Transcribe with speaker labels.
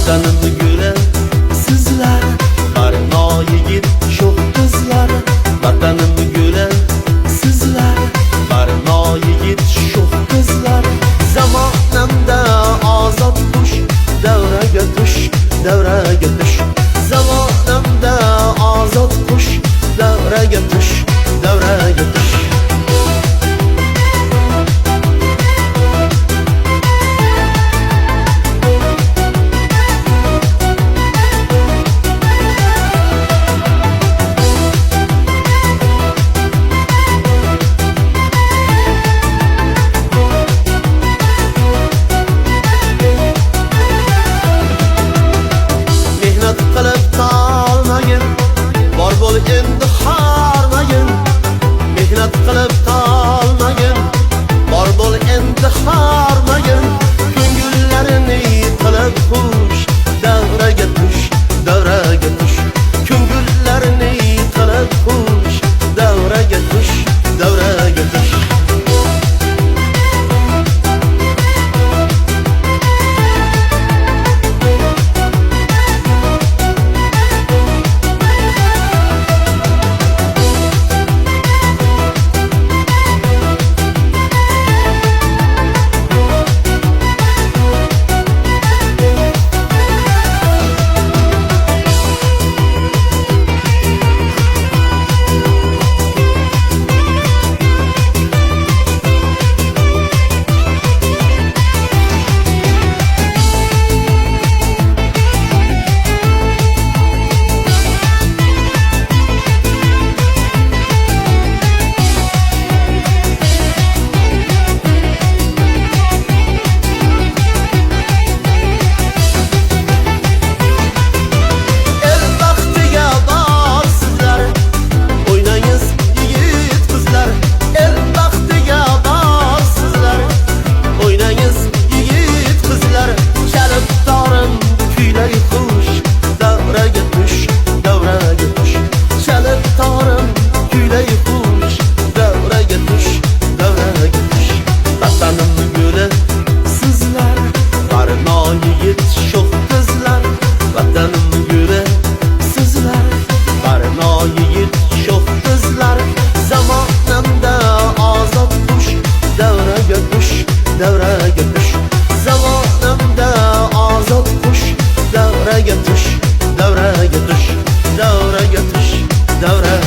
Speaker 1: Vatanım gülü sizler, barno yigit sho'x qizlar. Vatanım gülü sizler, barno yigit sho'x qizlar. Zamonamda ozod qush, davraga tush, davraga tush. Zamonamda ozod qush, davraga tush, davraga tush. Qilib tolmagin, bor bo'l endi hormagin. Mehnat qilib tolmagin, bor bo'l endi hormagin. Ko'ngillarini qilib xush, davraga tush, davraga tush. Ko'ngillarini qilib xush, davraga tush, davraga tush. Davraga tush, zamonamda ozod qush, davraga tush, davraga tush, davraga tush, davraga